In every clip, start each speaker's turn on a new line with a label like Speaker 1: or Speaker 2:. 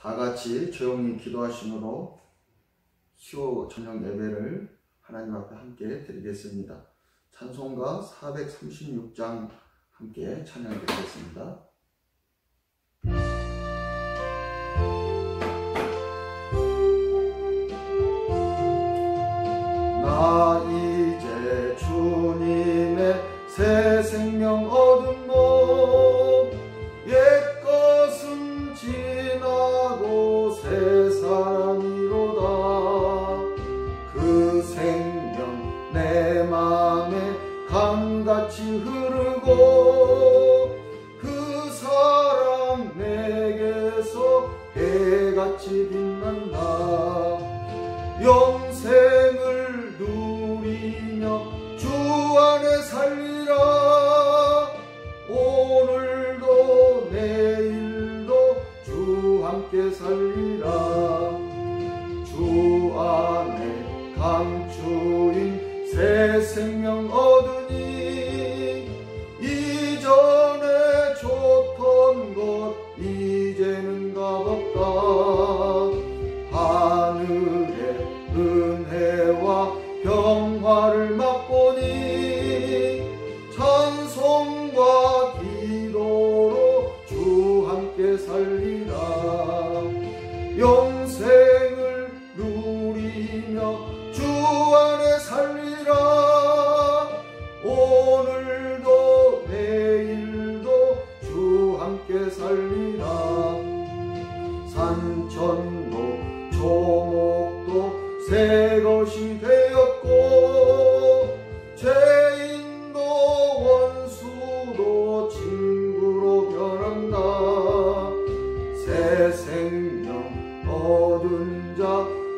Speaker 1: 다 같이 조용히 기도하심으로 수요 저녁 예배를 하나님 앞에 함께 드리겠습니다. 찬송가 436장 함께 찬양드리겠습니다. 나 이제 주님의 새 생명 얻은 몸, 옛것은 지나고 새 사람이로다. 그 생명 내 맘에 강같이 흐르고 그 사랑 내게서 해같이 빛난다. 영생을 누리며 주 안에 살리라. 오늘도 내일도 주 함께 살리라. 주 안에 감추인 새 생명 얻으니 이전에 좋던 것 이제는 값없다. 하늘의 은혜와 평화를 맛보니 찬송과 기도로 주 함께 살리라. 영생을 누리며 주 안에 살리라. 오늘도 내일도 주 함께 살리라. 산천도 조목도 새 것이 되었고 죄인도 원수도 친구로 변한다. 새 생명 얻은 자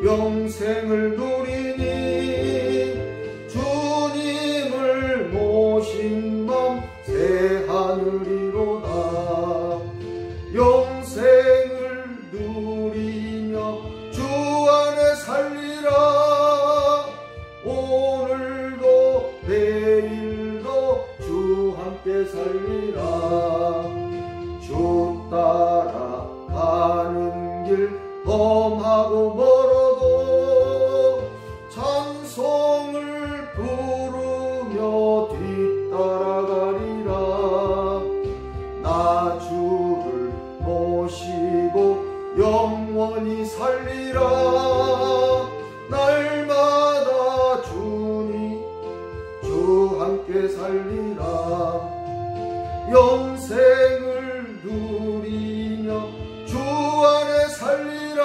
Speaker 1: 영생을 누리니 주님을 모신 맘 새 하늘이로다. 영생을 누리며 주 안에 살리라. 오늘도 내일도 주 함께 살리라. 주 따라 가는 길 험하고 멀어도 찬송을 부르며 뒤따라가리라. 나 주를 모시고 영원히 살리라. 날마다 주니 주 함께 살리라. 영생을 누리며 주 안에 살리라.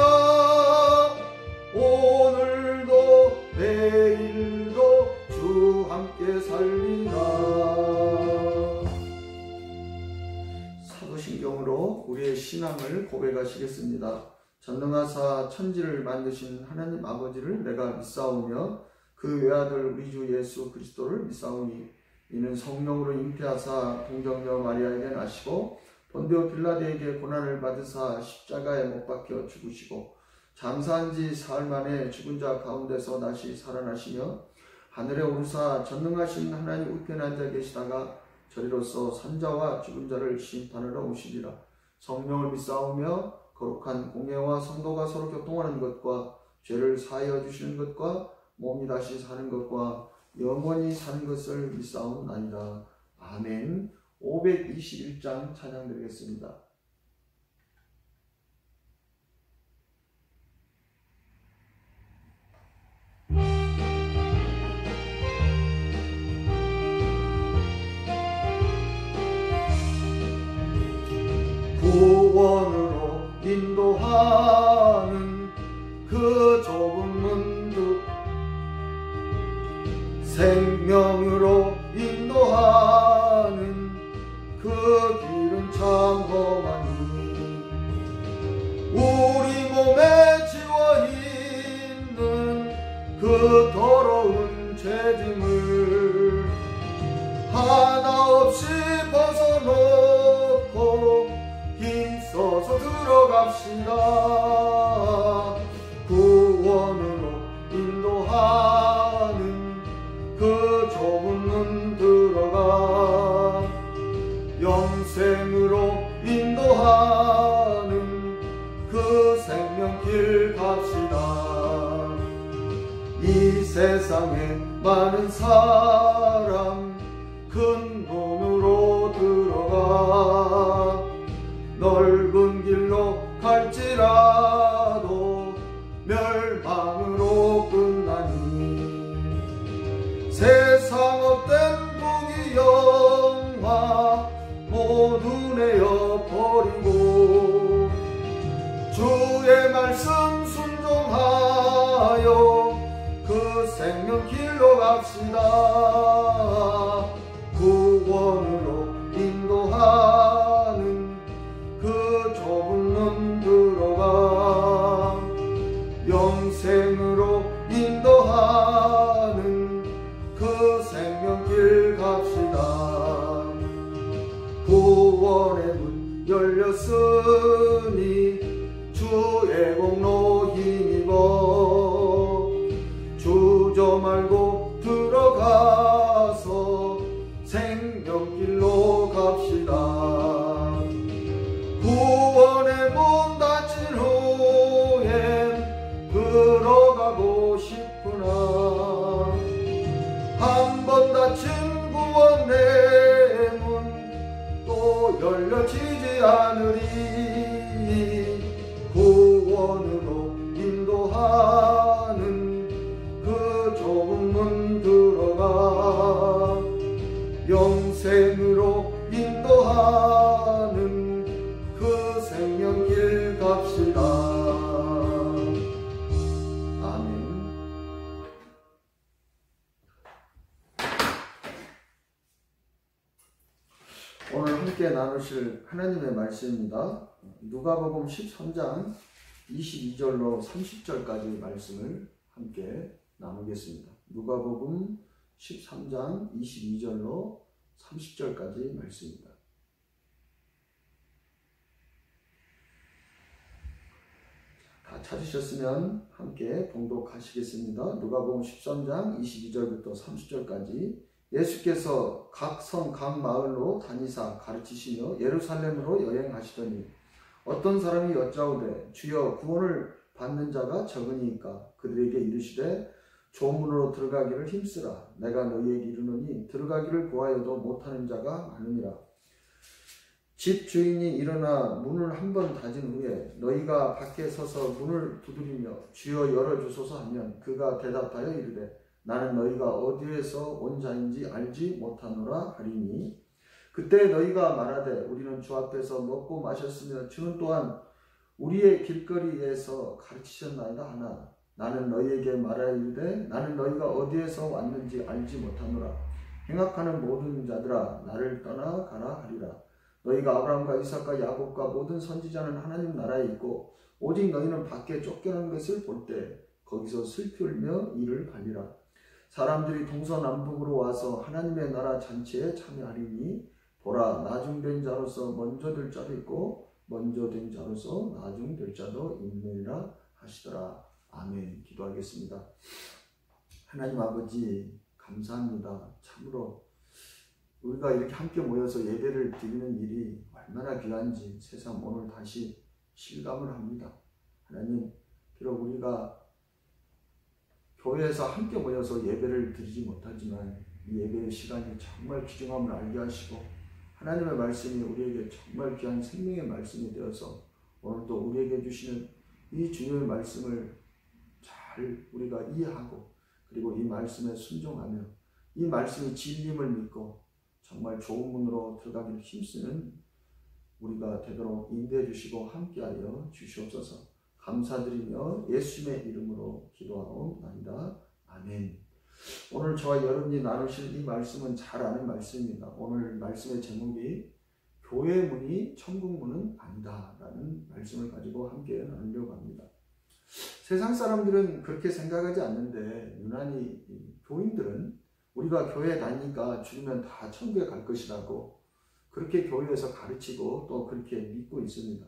Speaker 1: 오늘도 내일도 주 함께 살리라. 사도신경으로 우리의 신앙을 고백하시겠습니다. 전능하사 천지를 만드신 하나님 아버지를 내가 믿사오며 그 외아들 우리 주 예수 그리스도를 믿사오니 이는 성령으로 잉태하사 동정녀 마리아에게 나시고 본디오 빌라도에게 고난을 받으사 십자가에 못 박혀 죽으시고 장사한 지 사흘 만에 죽은 자 가운데서 다시 살아나시며 하늘에 오르사 전능하신 하나님 우편에 앉아 계시다가 저리로서 산자와 죽은 자를 심판하러 오시리라. 성령을 믿사오며 거룩한 공예와 성도가 서로 교통하는 것과 죄를 사하여 주시는 것과 몸이 다시 사는 것과 영원히 사는 것을 믿사옵나이다. 아멘. 521장 찬양드리겠습니다. 구원으로 인도하는 그 좁은 문득 생명으로 인도하는 그 길은 참 험하니 우리 몸에 지워있는 그 더러운 죄짐을 하나 없이 벗어놓고 힘써서 들어갑시다. 구원으로 인도하는 그 좁은 문 들어가 영생으로 인도하는 그 세상에 많은 사람 큰 문으로 들어가 넓은 길로 갈지라도 멸망으로 끝나니 세상 헛된 부귀 영화 모두 내어버리고 주의 말씀 순종하여 그 생명길로 갑시다. 구원으로 인도하는 그 좁은 문 들어가 영생으로 인도하는 그 생명길 갑시다. 구원의 문 열렸으니 주의 공로 힘입어 주저 말고 들어가서 생명길로 갑시다. 구원의 문 닫힌 후엔 들어가고 싶으나 한 번 닫힌 구원의 문 또 열려지지 않으리. 구원으로 인도하는 그 좁은 문 들어가 영생으로 인도하는 그 생명길 갑시다. 아멘. 오늘 함께 나누실 하나님의 말씀입니다. 누가복음 13장 22절로 30절까지 말씀을 함께 나누겠습니다. 누가복음 13장 22절로 30절까지 말씀입니다. 다 찾으셨으면 함께 봉독하시겠습니다. 누가복음 13장 22절부터 30절까지 예수께서 각 성 각 마을로 다니사 가르치시며 예루살렘으로 여행하시더니 어떤 사람이 여짜오되 주여 구원을 받는 자가 적으니까 그들에게 이르시되 조문으로 들어가기를 힘쓰라. 내가 너희에게 이르노니 들어가기를 구하여도 못하는 자가 많으니라. 집 주인이 일어나 문을 한 번 닫은 후에 너희가 밖에 서서 문을 두드리며 주여 열어주소서 하면 그가 대답하여 이르되 나는 너희가 어디에서 온 자인지 알지 못하노라 하리니 그때 너희가 말하되 우리는 주 앞에서 먹고 마셨으며 주는 또한 우리의 길거리에서 가르치셨나이다 하나 나는 너희에게 말하여 이르되 나는 너희가 어디에서 왔는지 알지 못하노라. 행악하는 모든 자들아 나를 떠나가라 하리라. 너희가 아브라함과 이삭과 야곱과 모든 선지자는 하나님 나라에 있고 오직 너희는 밖에 쫓겨난 것을 볼 때 거기서 슬피 울며 이를 갈리라. 사람들이 동서남북으로 와서 하나님의 나라 잔치에 참여하리니 보라 나중된 자로서 먼저 될 자도 있고 먼저 된 자로서 나중될 자도 있느니라 하시더라. 아멘. 기도하겠습니다. 하나님 아버지 감사합니다. 참으로 우리가 이렇게 함께 모여서 예배를 드리는 일이 얼마나 귀한지 새삼 오늘 다시 실감을 합니다. 하나님 비록 우리가 교회에서 함께 모여서 예배를 드리지 못하지만 이 예배의 시간이 정말 귀중함을 알게 하시고 하나님의 말씀이 우리에게 정말 귀한 생명의 말씀이 되어서 오늘도 우리에게 주시는 이 주님의 말씀을 잘 우리가 이해하고 그리고 이 말씀에 순종하며 이 말씀이 진리임을 믿고 정말 좋은 문으로 들어가기를 힘쓰는 우리가 되도록 인도해 주시고 함께하여 주시옵소서. 감사드리며 예수님의 이름으로 기도하옵나이다. 아멘. 오늘 저와 여러분이 나누실 이 말씀은 잘 아는 말씀입니다. 오늘 말씀의 제목이 교회의 문이 천국 문은 아니다 라는 말씀을 가지고 함께 나누려고 합니다. 세상 사람들은 그렇게 생각하지 않는데 유난히 교인들은 우리가 교회 다니니까 죽으면 다 천국에 갈 것이라고 그렇게 교회에서 가르치고 또 그렇게 믿고 있습니다.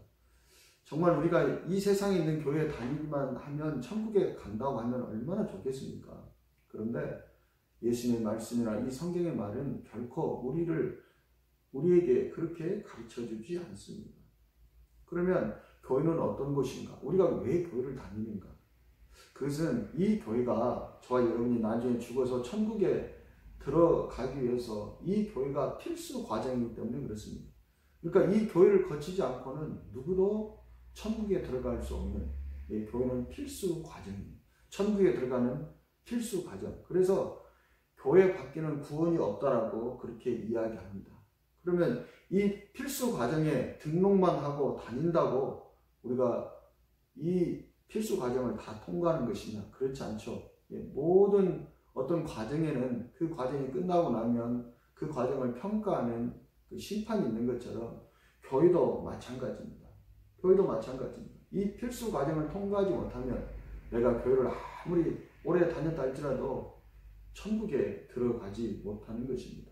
Speaker 1: 정말 우리가 이 세상에 있는 교회에 다니기만 하면 천국에 간다고 하면 얼마나 좋겠습니까? 그런데 예수님의 말씀이나 이 성경의 말은 결코 우리에게 그렇게 가르쳐주지 않습니다. 그러면 교회는 어떤 곳인가? 우리가 왜 교회를 다니는가? 그것은 이 교회가 저와 여러분이 나중에 죽어서 천국에 들어가기 위해서 이 교회가 필수 과정이기 때문에 그렇습니다. 그러니까 이 교회를 거치지 않고는 누구도 천국에 들어갈 수 없는, 이 교회는 필수 과정입니다. 천국에 들어가는 필수 과정. 그래서 교회 밖에는 구원이 없다라고 그렇게 이야기합니다. 그러면 이 필수 과정에 등록만 하고 다닌다고 우리가 이 필수 과정을 다 통과하는 것이냐? 그렇지 않죠. 모든 어떤 과정에는 그 과정이 끝나고 나면 그 과정을 평가하는 그 심판이 있는 것처럼 교회도 마찬가지입니다. 교회도 마찬가지입니다. 이 필수 과정을 통과하지 못하면 내가 교회를 아무리 오래 다녔다 할지라도 천국에 들어가지 못하는 것입니다.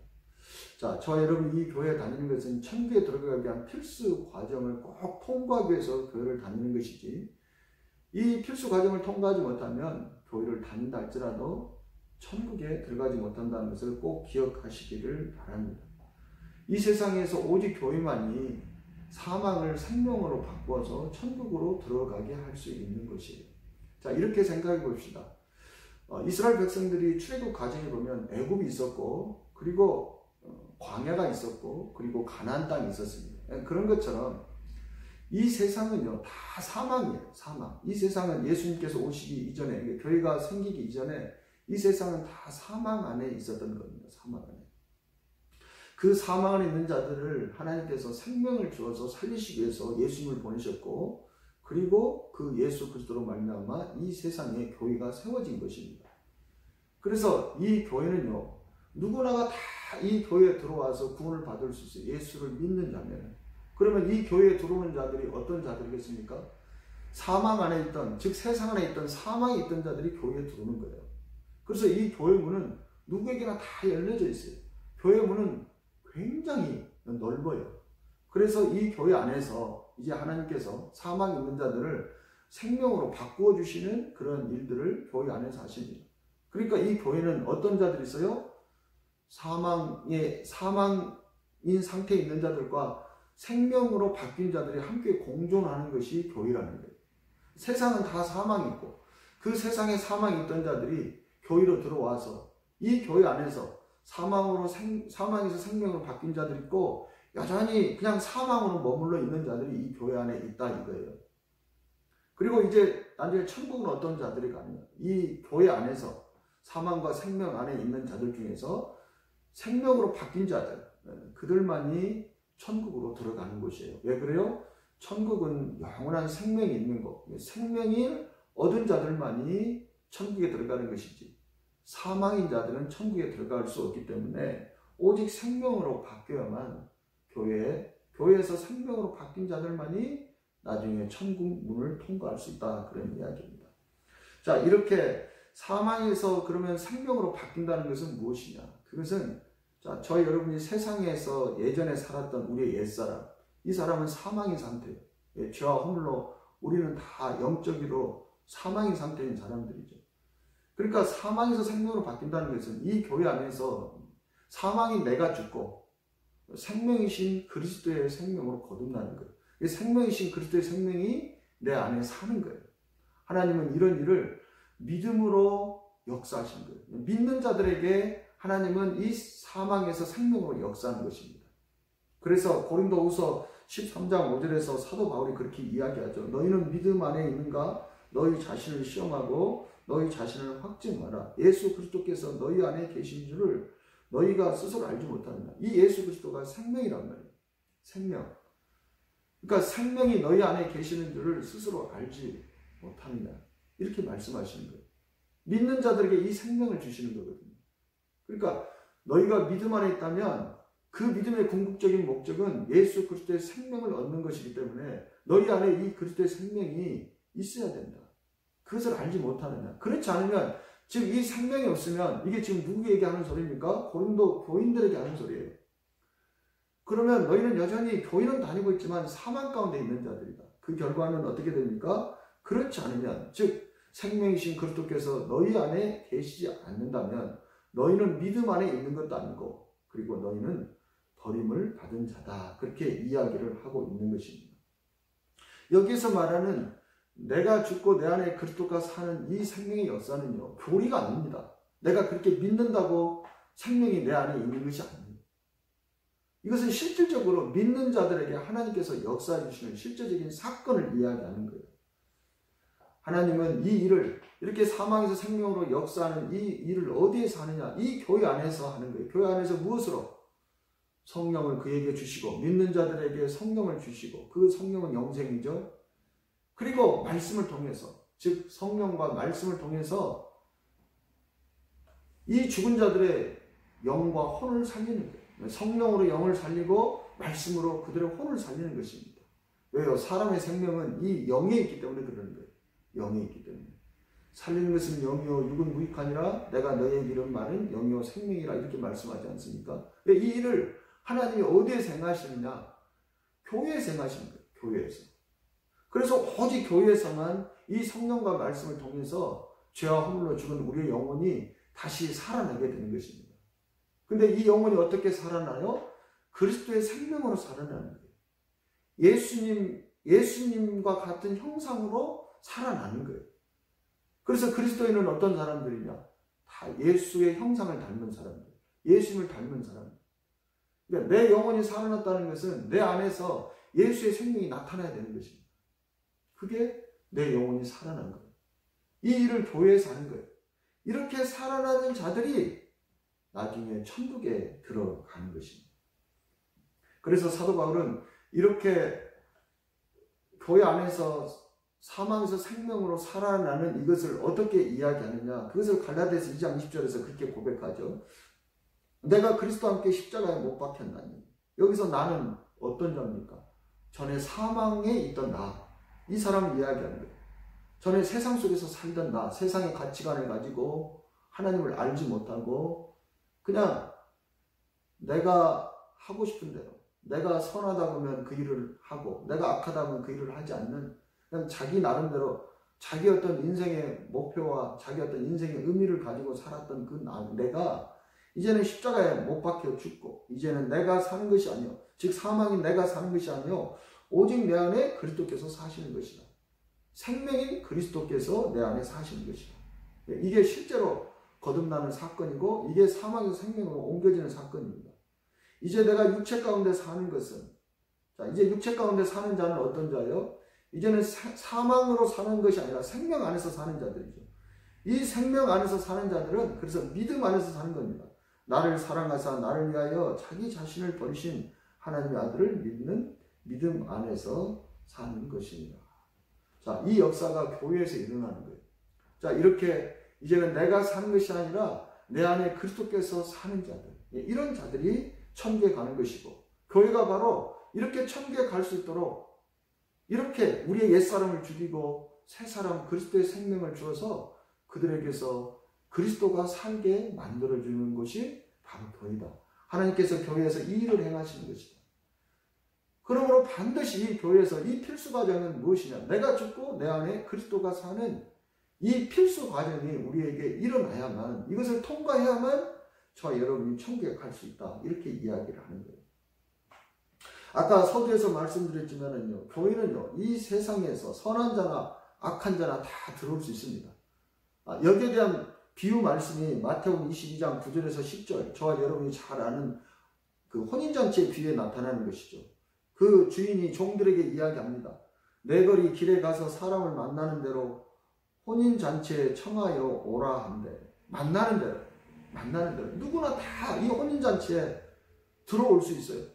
Speaker 1: 자, 저와 여러분 이 교회에 다니는 것은 천국에 들어가기 위한 필수 과정을 꼭 통과하기 위해서 교회를 다니는 것이지, 이 필수 과정을 통과하지 못하면 교회를 다닌다 할지라도 천국에 들어가지 못한다는 것을 꼭 기억하시기를 바랍니다. 이 세상에서 오직 교회만이 사망을 생명으로 바꿔서 천국으로 들어가게 할 수 있는 것이에요. 자, 이렇게 생각해 봅시다. 이스라엘 백성들이 출애굽 과정에 보면 애굽이 있었고, 그리고 광야가 있었고, 그리고 가나안 땅이 있었습니다. 그런 것처럼 이 세상은요 다 사망이에요. 사망. 이 세상은 예수님께서 오시기 이전에, 교회가 생기기 이전에 이 세상은 다 사망 안에 있었던 겁니다. 사망 안에. 그 사망 안에 있는 자들을 하나님께서 생명을 주어서 살리시기 위해서 예수님을 보내셨고, 그리고 그 예수 그리스도로 말미암아 이 세상에 교회가 세워진 것입니다. 그래서 이 교회는요 누구나가 다 이 교회에 들어와서 구원을 받을 수 있어요. 예수를 믿는 자면. 그러면 이 교회에 들어오는 자들이 어떤 자들이겠습니까? 사망 안에 있던, 즉 세상 안에 있던 사망이 있던 자들이 교회에 들어오는 거예요. 그래서 이 교회 문은 누구에게나 다 열려져 있어요. 교회 문은 굉장히 넓어요. 그래서 이 교회 안에서 이제 하나님께서 사망이 있는 자들을 생명으로 바꾸어 주시는 그런 일들을 교회 안에서 하십니다. 그러니까 이 교회는 어떤 자들이 있어요? 사망인 상태에 있는 자들과 생명으로 바뀐 자들이 함께 공존하는 것이 교회라는 거예요. 세상은 다 사망이 있고, 그 세상에 사망이 있던 자들이 교회로 들어와서 이 교회 안에서 사망에서 생명으로 바뀐 자들이 있고, 여전히 그냥 사망으로 머물러 있는 자들이 이 교회 안에 있다 이거예요. 그리고 이제 나중에 천국은 어떤 자들이 가느냐? 이 교회 안에서 사망과 생명 안에 있는 자들 중에서 생명으로 바뀐 자들, 그들만이 천국으로 들어가는 곳이에요. 왜 그래요? 천국은 영원한 생명이 있는 것, 생명을 얻은 자들만이 천국에 들어가는 것이지, 사망인 자들은 천국에 들어갈 수 없기 때문에 오직 생명으로 바뀌어야만 교회에서 생명으로 바뀐 자들만이 나중에 천국 문을 통과할 수 있다, 그런 이야기입니다. 자, 이렇게 사망에서 그러면 생명으로 바뀐다는 것은 무엇이냐? 그것은 자, 저희 여러분이 세상에서 예전에 살았던 우리의 옛사람, 이 사람은 사망인 상태예요. 죄와 허물로 우리는 다 영적으로 사망인 상태인 사람들이죠. 그러니까 사망에서 생명으로 바뀐다는 것은 이 교회 안에서 사망인 내가 죽고 생명이신 그리스도의 생명으로 거듭나는 거예요. 생명이신 그리스도의 생명이 내 안에 사는 거예요. 하나님은 이런 일을 믿음으로 역사하신 거예요. 믿는 자들에게 하나님은 이 사망에서 생명으로 역사하는 것입니다. 그래서 고린도후서 13장 5절에서 사도 바울이 그렇게 이야기하죠. 너희는 믿음 안에 있는가? 너희 자신을 시험하고 너희 자신을 확증하라. 예수 그리스도께서 너희 안에 계신 줄을 너희가 스스로 알지 못하느냐. 이 예수 그리스도가 생명이란 말이에요. 생명. 그러니까 생명이 너희 안에 계시는 줄을 스스로 알지 못하느냐. 이렇게 말씀하시는 거예요. 믿는 자들에게 이 생명을 주시는 거거든요. 그러니까 너희가 믿음 안에 있다면 그 믿음의 궁극적인 목적은 예수 그리스도의 생명을 얻는 것이기 때문에 너희 안에 이 그리스도의 생명이 있어야 된다. 그것을 알지 못하느냐. 그렇지 않으면 지금 이 생명이 없으면 이게 지금 누구에게 하는 소리입니까? 고린도 교인들에게 하는 소리예요. 그러면 너희는 여전히 교인은 다니고 있지만 사망 가운데 있는 자들이다. 그 결과는 어떻게 됩니까? 그렇지 않으면, 즉 생명이신 그리스도께서 너희 안에 계시지 않는다면 너희는 믿음 안에 있는 것도 아니고, 그리고 너희는 버림을 받은 자다. 그렇게 이야기를 하고 있는 것입니다. 여기서 말하는 내가 죽고 내 안에 그리스도가 사는 이 생명의 역사는요, 교리가 아닙니다. 내가 그렇게 믿는다고 생명이 내 안에 있는 것이 아닙니다. 이것은 실질적으로 믿는 자들에게 하나님께서 역사해 주시는 실제적인 사건을 이야기하는 거예요. 하나님은 이 일을, 이렇게 사망에서 생명으로 역사하는 이 일을 어디에서 하느냐? 이 교회 안에서 하는 거예요. 교회 안에서 무엇으로? 성령을 그에게 주시고, 믿는 자들에게 성령을 주시고, 그 성령은 영생이죠. 그리고 말씀을 통해서, 즉 성령과 말씀을 통해서 이 죽은 자들의 영과 혼을 살리는 거예요. 성령으로 영을 살리고 말씀으로 그들의 혼을 살리는 것입니다. 왜요? 사람의 생명은 이 영에 있기 때문에 그러는 거예요. 영에 있기 때문에. 살리는 것은 영이요 육은 무익하니라 내가 너희에게 이른 말은 영이요 생명이라 이렇게 말씀하지 않습니까? 이 일을 하나님이 어디에서 행하시느냐? 교회에서 행하시는 거예요. 교회에서. 그래서 오직 교회에서만 이 성령과 말씀을 통해서 죄와 허물로 죽은 우리의 영혼이 다시 살아나게 되는 것입니다. 근데 이 영혼이 어떻게 살아나요? 그리스도의 생명으로 살아나는 거예요. 예수님과 같은 형상으로 살아나는 거예요. 그래서 그리스도인은 어떤 사람들이냐? 다 예수의 형상을 닮은 사람들, 예수님을 닮은 사람들. 그러니까 내 영혼이 살아났다는 것은 내 안에서 예수의 생명이 나타나야 되는 것입니다. 그게 내 영혼이 살아난 거예요. 이 일을 교회에서 하는 거예요. 이렇게 살아나는 자들이 나중에 천국에 들어가는 것입니다. 그래서 사도 바울은 이렇게 교회 안에서 사망에서 생명으로 살아나는 이것을 어떻게 이야기하느냐? 그것을 갈라디아서 2장 20절에서 그렇게 고백하죠. 내가 그리스도와 함께 십자가에 못 박혔나니. 여기서 나는 어떤 자입니까? 전에 사망에 있던 나, 이 사람을 이야기하는 거예요. 전에 세상 속에서 살던 나, 세상의 가치관을 가지고 하나님을 알지 못하고 그냥 내가 하고 싶은 대로, 내가 선하다 보면 그 일을 하고 내가 악하다 보면 그 일을 하지 않는, 그냥 자기 나름대로 자기 어떤 인생의 목표와 자기 어떤 인생의 의미를 가지고 살았던 그 내가 이제는 십자가에 못 박혀 죽고 이제는 내가 사는 것이 아니요, 즉 사망인 내가 사는 것이 아니요 오직 내 안에 그리스도께서 사시는 것이다. 생명인 그리스도께서 내 안에 사시는 것이다. 이게 실제로 거듭나는 사건이고 이게 사망에서 생명으로 옮겨지는 사건입니다. 이제 내가 육체 가운데 사는 것은, 자, 이제 육체 가운데 사는 자는 어떤 자요? 이제는 사망으로 사는 것이 아니라 생명 안에서 사는 자들이죠. 이 생명 안에서 사는 자들은 그래서 믿음 안에서 사는 겁니다. 나를 사랑하사 나를 위하여 자기 자신을 버리신 하나님의 아들을 믿는 믿음 안에서 사는 것입니다. 자, 이 역사가 교회에서 일어나는 거예요. 자, 이렇게 이제는 내가 사는 것이 아니라 내 안에 그리스도께서 사는 자들, 이런 자들이 천국에 가는 것이고, 교회가 바로 이렇게 천국에 갈 수 있도록 이렇게 우리의 옛사람을 죽이고 새 사람 그리스도의 생명을 주어서 그들에게서 그리스도가 살게 만들어주는 것이 바로 교회다. 하나님께서 교회에서 이 일을 행하시는 것이다. 그러므로 반드시 이 교회에서 이 필수 과정은 무엇이냐? 내가 죽고 내 안에 그리스도가 사는 이 필수 과정이 우리에게 일어나야만, 이것을 통과해야만 저와 여러분이 천국에 갈 수 있다. 이렇게 이야기를 하는 거예요. 아까 서두에서 말씀드렸지만은요, 교회는요, 이 세상에서 선한 자나 악한 자나 다 들어올 수 있습니다. 여기에 대한 비유 말씀이 마태복음 22장 9절에서 10절, 저와 여러분이 잘 아는 그 혼인잔치의 비유에 나타나는 것이죠. 그 주인이 종들에게 이야기합니다. 내거리 길에 가서 사람을 만나는 대로 혼인잔치에 청하여 오라 한대. 만나는 대로. 누구나 다 이 혼인잔치에 들어올 수 있어요.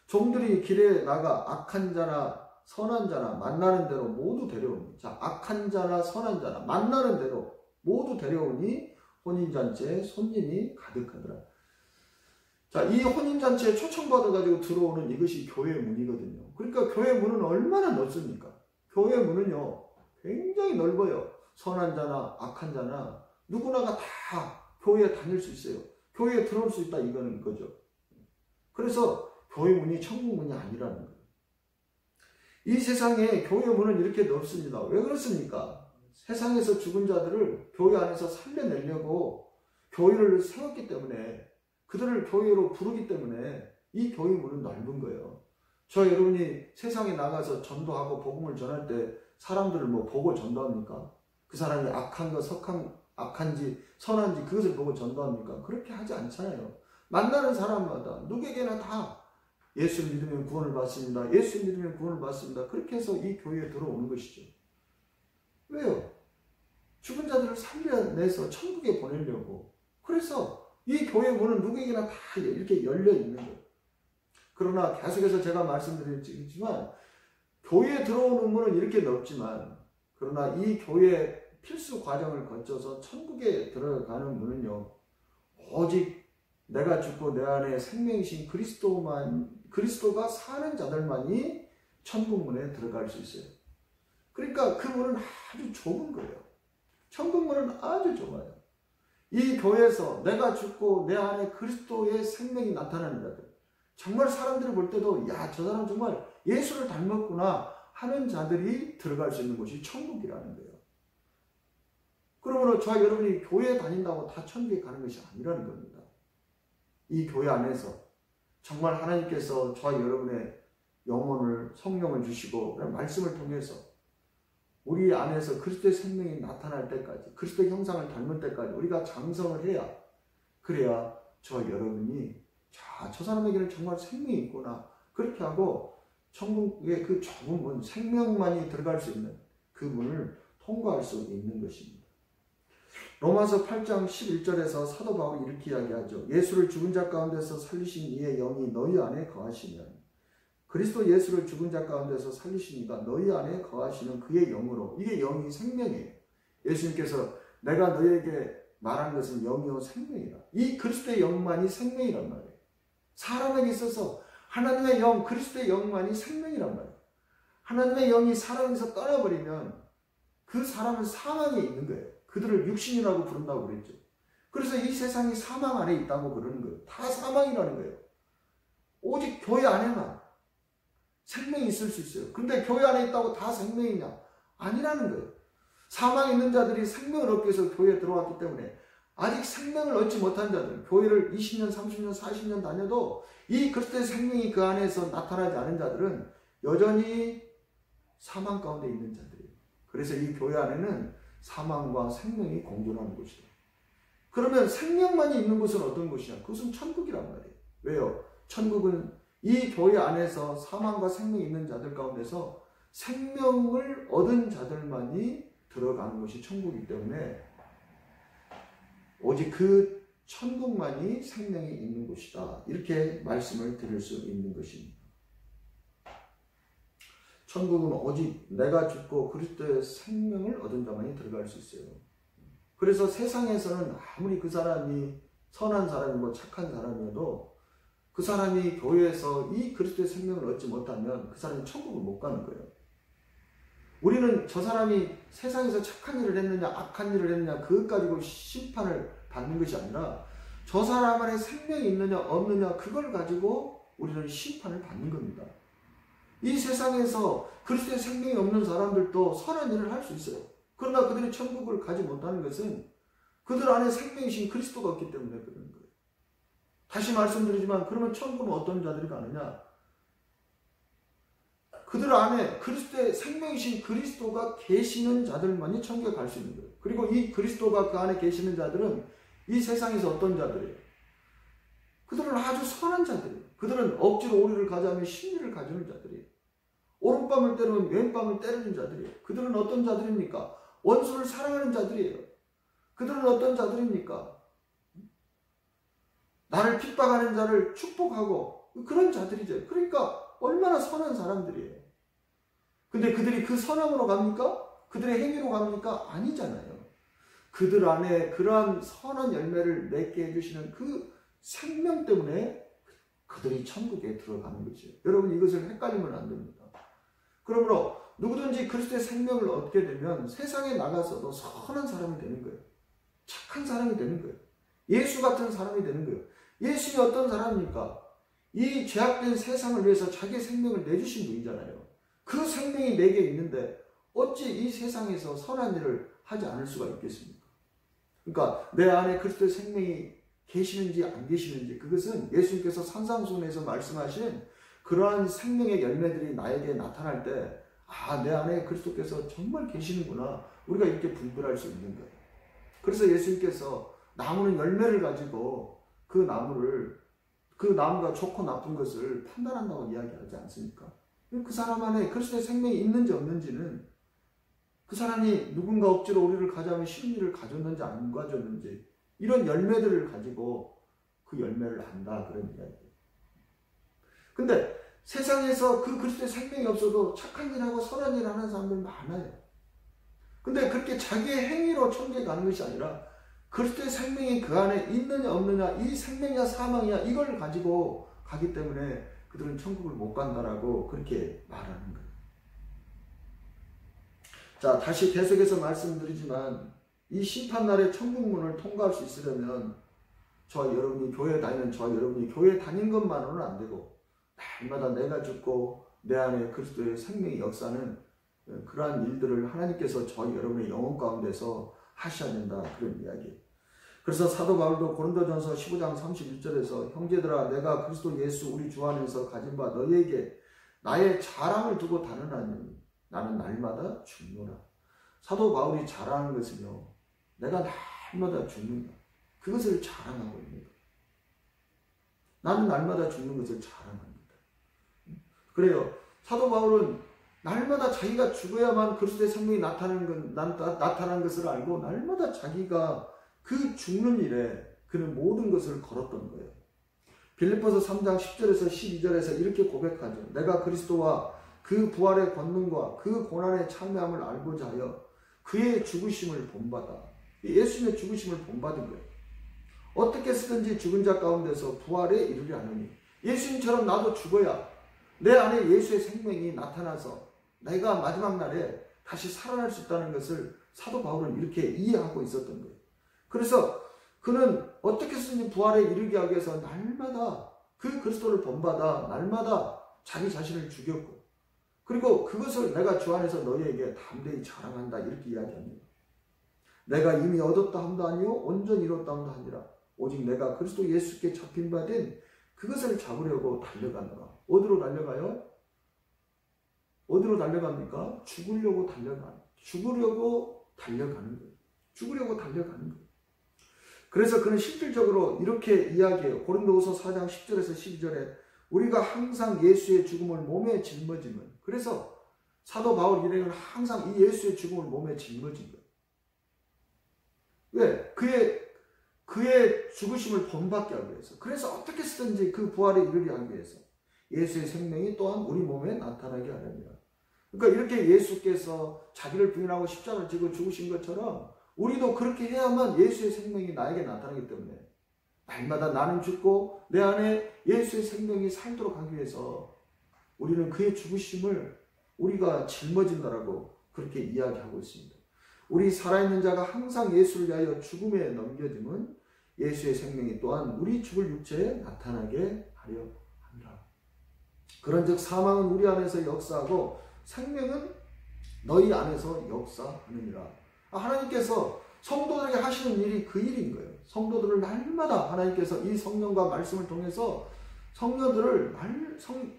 Speaker 1: 종들이 길에 나가 악한 자나 선한 자나 만나는 대로 모두 데려오니, 자, 악한 자나 선한 자나 만나는 대로 모두 데려오니 혼인잔치에 손님이 가득하더라. 자, 이 혼인잔치에 초청받아가지고 들어오는 이것이 교회의 문이거든요. 그러니까 교회의 문은 얼마나 넓습니까? 교회의 문은요, 굉장히 넓어요. 선한 자나 악한 자나 누구나가 다 교회에 다닐 수 있어요. 교회에 들어올 수 있다, 이거는 거죠. 그래서 교회 문이 천국 문이 아니라는 거예요. 이 세상에 교회 문은 이렇게 넓습니다. 왜 그렇습니까? 세상에서 죽은 자들을 교회 안에서 살려내려고 교회를 세웠기 때문에, 그들을 교회로 부르기 때문에 이 교회 문은 넓은 거예요. 저 여러분이 세상에 나가서 전도하고 복음을 전할 때 사람들을 뭐 보고 전도합니까? 그 사람이 악한 거, 악한지 선한지 그것을 보고 전도합니까? 그렇게 하지 않잖아요. 만나는 사람마다 누구에게나 다 예수 믿으면 구원을 받습니다. 예수 믿으면 구원을 받습니다. 그렇게 해서 이 교회에 들어오는 것이죠. 왜요? 죽은 자들을 살려내서 천국에 보내려고. 그래서 이 교회 문은 누구에게나 다 이렇게 열려 있는 거예요. 그러나 계속해서 제가 말씀드렸지만 교회에 들어오는 문은 이렇게 넓지만 그러나 이 교회 필수 과정을 거쳐서 천국에 들어가는 문은요, 오직 내가 죽고 내 안에 생명이신 그리스도가 사는 자들만이 천국 문에 들어갈 수 있어요. 그러니까 그 문은 아주 좁은 거예요. 천국 문은 아주 좁아요. 이 교회에서 내가 죽고 내 안에 그리스도의 생명이 나타나는 자들, 정말 사람들이 볼 때도 야, 저 사람 정말 예수를 닮았구나 하는 자들이 들어갈 수 있는 곳이 천국이라는 거예요. 그러므로 저와 여러분이 교회에 다닌다고 다 천국에 가는 것이 아니라는 겁니다. 이 교회 안에서 정말 하나님께서 저와 여러분의 영혼을, 성령을 주시고 말씀을 통해서 우리 안에서 그리스도의 생명이 나타날 때까지, 그리스도의 형상을 닮을 때까지 우리가 장성을 해야, 그래야 저와 여러분이 저 사람에게는 정말 생명이 있구나, 그렇게 하고 천국의 그 좁은 문, 생명만이 들어갈 수 있는 그 문을 통과할 수 있는 것입니다. 로마서 8장 11절에서 사도 바울이 이렇게 이야기하죠. 예수를 죽은 자 가운데서 살리신 이의 영이 너희 안에 거하시면, 그리스도 예수를 죽은 자 가운데서 살리시니까 너희 안에 거하시는 그의 영으로, 이게 영이 생명이에요. 예수님께서 내가 너희에게 말한 것은 영이요 생명이라. 이 그리스도의 영만이 생명이란 말이에요. 사람에게 있어서 하나님의 영, 그리스도의 영만이 생명이란 말이에요. 하나님의 영이 사람에서 떠나버리면 그 사람은 사망에 있는 거예요. 그들을 육신이라고 부른다고 그랬죠. 그래서 이 세상이 사망 안에 있다고 그러는 거예요. 다 사망이라는 거예요. 오직 교회 안에만 생명이 있을 수 있어요. 근데 교회 안에 있다고 다 생명이냐? 아니라는 거예요. 사망에 있는 자들이 생명을 얻기 위해서 교회에 들어왔기 때문에 아직 생명을 얻지 못한 자들, 교회를 20년, 30년, 40년 다녀도 이 그리스도의 생명이 그 안에서 나타나지 않은 자들은 여전히 사망 가운데 있는 자들이에요. 그래서 이 교회 안에는 사망과 생명이 공존하는 곳이다. 그러면 생명만이 있는 곳은 어떤 곳이냐? 그것은 천국이란 말이에요. 왜요? 천국은 이 교회 안에서 사망과 생명이 있는 자들 가운데서 생명을 얻은 자들만이 들어가는 것이 천국이기 때문에 오직 그 천국만이 생명이 있는 곳이다. 이렇게 말씀을 드릴 수 있는 것입니다. 천국은 오직 내가 죽고 그리스도의 생명을 얻은 자만이 들어갈 수 있어요. 그래서 세상에서는 아무리 그 사람이 선한 사람이고 착한 사람이어도 그 사람이 교회에서 이 그리스도의 생명을 얻지 못하면 그 사람이 천국을 못 가는 거예요. 우리는 저 사람이 세상에서 착한 일을 했느냐 악한 일을 했느냐 그것 가지고 심판을 받는 것이 아니라 저 사람 안에 생명이 있느냐 없느냐 그걸 가지고 우리는 심판을 받는 겁니다. 이 세상에서 그리스도의 생명이 없는 사람들도 선한 일을 할 수 있어요. 그러나 그들이 천국을 가지 못하는 것은 그들 안에 생명이신 그리스도가 없기 때문에 그러는 거예요. 다시 말씀드리지만 그러면 천국은 어떤 자들이 가느냐? 그들 안에 그리스도의 생명이신 그리스도가 계시는 자들만이 천국에 갈 수 있는 거예요. 그리고 이 그리스도가 그 안에 계시는 자들은 이 세상에서 어떤 자들이에요? 그들은 아주 선한 자들이에요. 그들은 억지로 오리를 가자면 심리를 가지는 자들이에요. 오른밤을 때리면 왼밤을 때리는 자들이에요. 그들은 어떤 자들입니까? 원수를 사랑하는 자들이에요. 그들은 어떤 자들입니까? 나를 핍박하는 자를 축복하고 그런 자들이죠. 그러니까 얼마나 선한 사람들이에요. 근데 그들이 그 선함으로 갑니까? 그들의 행위로 갑니까? 아니잖아요. 그들 안에 그러한 선한 열매를 맺게 해주시는 그 생명 때문에 그들이 천국에 들어가는 거죠. 여러분 이것을 헷갈리면 안 됩니다. 그러므로 누구든지 그리스도의 생명을 얻게 되면 세상에 나가서도 선한 사람이 되는 거예요. 착한 사람이 되는 거예요. 예수 같은 사람이 되는 거예요. 예수님이 어떤 사람입니까? 이 죄악된 세상을 위해서 자기의 생명을 내주신 분이잖아요. 그 생명이 내게 있는데 어찌 이 세상에서 선한 일을 하지 않을 수가 있겠습니까? 그러니까 내 안에 그리스도의 생명이 계시는지 안 계시는지 그것은 예수님께서 산상수훈에서 말씀하신 그러한 생명의 열매들이 나에게 나타날 때, 아, 내 안에 그리스도께서 정말 계시는구나. 우리가 이렇게 분별할 수 있는 거예요. 그래서 예수님께서 나무는 열매를 가지고 그 나무가 좋고 나쁜 것을 판단한다고 이야기하지 않습니까? 그 사람 안에 그리스도의 생명이 있는지 없는지는 그 사람이 누군가 억지로 우리를 가져가면 쉬운 일을 가졌는지 안 가졌는지 이런 열매들을 가지고 그 열매를 안다, 그런 이야기예요. 근데 세상에서 그 그리스도의 생명이 없어도 착한 일하고 선한 일 하는 사람들 많아요. 근데 그렇게 자기의 행위로 천국에 가는 것이 아니라 그리스도의 생명이 그 안에 있느냐 없느냐, 이 생명이야 사망이야 이걸 가지고 가기 때문에 그들은 천국을 못 간다라고 그렇게 말하는 거예요. 자, 다시 계속해서 말씀드리지만 이 심판날의 천국문을 통과할 수 있으려면 여러분이 교회 다니는 여러분이 교회 다닌 것만으로는 안 되고 날마다 내가 죽고 내 안에 그리스도의 생명의 역사는 그러한 일들을 하나님께서 여러분의 영혼 가운데서 하셔야 된다, 그런 이야기예요. 그래서 사도 바울도 고린도전서 15장 31절에서 형제들아 내가 그리스도 예수 우리 주 안에서 가진 바 너희에게 나의 자랑을 두고 다르나니 나는 날마다 죽노라. 사도 바울이 자랑하는 것은요, 내가 날마다 죽는다, 그것을 자랑하고 있는 거예요. 나는 날마다 죽는 것을 자랑합니다. 그래요. 사도 바울은 날마다 자기가 죽어야만 그리스도의 생명이 나타난 것을 알고 날마다 자기가 그 죽는 일에 그는 모든 것을 걸었던 거예요. 빌립보서 3장 10절에서 12절에서 이렇게 고백하죠. 내가 그리스도와 그 부활의 권능과 그 고난의 참여함을 알고자 하여 그의 죽으심을 본받아. 예수님의 죽으심을 본받은 거예요. 어떻게 쓰든지 죽은 자 가운데서 부활에 이르려 하느니 예수님처럼 나도 죽어야 내 안에 예수의 생명이 나타나서 내가 마지막 날에 다시 살아날 수 있다는 것을 사도 바울은 이렇게 이해하고 있었던 거예요. 그래서 그는 어떻게 쓰든지 부활에 이르게 하기 위해서 날마다 그 그리스도를 본받아 날마다 자기 자신을 죽였고, 그리고 그것을 내가 주 안에서 너희에게 담대히 자랑한다, 이렇게 이야기합니다. 내가 이미 얻었다 함도 아니요 온전히 이뤘다 함도 아니라 오직 내가 그리스도 예수께 잡힌 바 된 그것을 잡으려고 달려가노라. 어디로 달려가요? 어디로 달려갑니까? 죽으려고 달려가는 거예요. 죽으려고 달려가는 거예요. 그래서 그는 실질적으로 이렇게 이야기해요. 고린도후서 4장 10절에서 12절에 우리가 항상 예수의 죽음을 몸에 짊어지면, 그래서 사도 바울 일행은 항상 이 예수의 죽음을 몸에 짊어진 거예요. 왜? 그의 죽으심을 본받게 하기 위해서. 그래서 어떻게 쓰든지 그 부활에 이르게 하기 위해서 예수의 생명이 또한 우리 몸에 나타나게 하렵니다. 그러니까 이렇게 예수께서 자기를 부인하고 십자가를 지고 죽으신 것처럼 우리도 그렇게 해야만 예수의 생명이 나에게 나타나기 때문에 날마다 나는 죽고 내 안에 예수의 생명이 살도록 하기 위해서 우리는 그의 죽으심을 우리가 짊어진다라고 그렇게 이야기하고 있습니다. 우리 살아있는 자가 항상 예수를 위하여 죽음에 넘겨짐은 예수의 생명이 또한 우리 죽을 육체에 나타나게 하려 합니다. 그런즉 사망은 우리 안에서 역사하고 생명은 너희 안에서 역사하느니라. 하나님께서 성도들에게 하시는 일이 그 일인 거예요. 성도들을 날마다 하나님께서 이 성령과 말씀을 통해서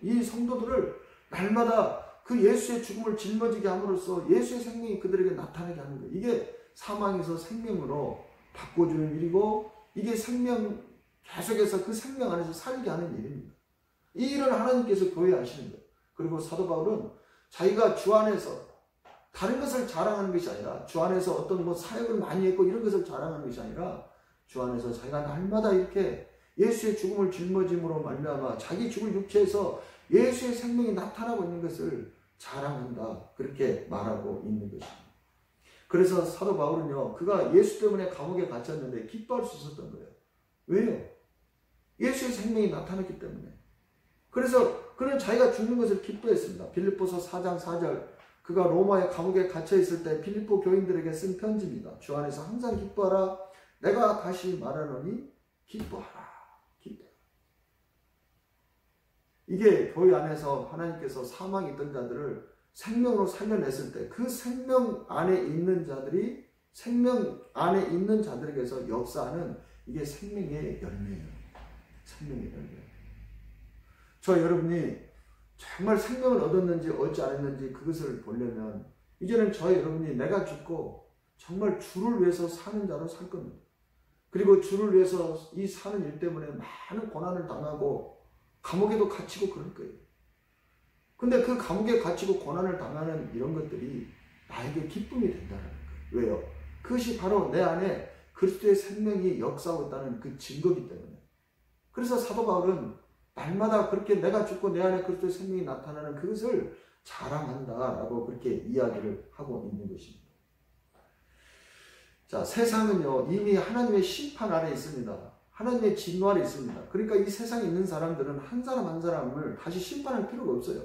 Speaker 1: 이 성도들을 날마다 그 예수의 죽음을 짊어지게 함으로써 예수의 생명이 그들에게 나타나게 하는 거예요. 이게 사망에서 생명으로 바꿔주는 일이고, 이게 생명, 계속해서 그 생명 안에서 살게 하는 일입니다. 이 일을 하나님께서 교회에 하시는 거예요. 그리고 사도 바울은 자기가 주 안에서 다른 것을 자랑하는 것이 아니라, 주 안에서 어떤 사역을 많이 했고 이런 것을 자랑하는 것이 아니라, 주 안에서 자기가 날마다 이렇게 예수의 죽음을 짊어짐으로 말미암아 자기 죽을 육체에서 예수의 생명이 나타나고 있는 것을 자랑한다, 그렇게 말하고 있는 것입니다. 그래서 사도 바울은요, 그가 예수 때문에 감옥에 갇혔는데 기뻐할 수 있었던 거예요. 왜요? 예수의 생명이 나타났기 때문에. 그래서 그는 자기가 죽는 것을 기뻐했습니다. 빌립보서 4장 4절, 그가 로마의 감옥에 갇혀 있을 때 빌립보 교인들에게 쓴 편지입니다. 주 안에서 항상 기뻐하라. 내가 다시 말하노니 기뻐하라. 기뻐하라. 이게 교회 안에서 하나님께서 사망에 있던 자들을 생명으로 살려냈을 때 그 생명 안에 있는 자들에게서 역사하는 이게 생명의 열매예요. 생명의 열매. 저 여러분이 정말 생명을 얻었는지 얻지 않았는지 그것을 보려면 이제는 저와 여러분이 내가 죽고 정말 주를 위해서 사는 자로 살 겁니다. 그리고 주를 위해서 이 사는 일 때문에 많은 고난을 당하고 감옥에도 갇히고 그럴 거예요. 근데 그 감옥에 갇히고 고난을 당하는 이런 것들이 나에게 기쁨이 된다는 거예요. 왜요? 그것이 바로 내 안에 그리스도의 생명이 역사하고 있다는 그 증거이기 때문에. 그래서 사도 바울은 날마다 그렇게 내가 죽고 내 안에 그리스도의 생명이 나타나는 그것을 자랑한다라고 그렇게 이야기를 하고 있는 것입니다. 자, 세상은요 이미 하나님의 심판 아래 있습니다. 하나님의 진노 아래 있습니다. 그러니까 이 세상에 있는 사람들은 한 사람 한 사람을 다시 심판할 필요가 없어요.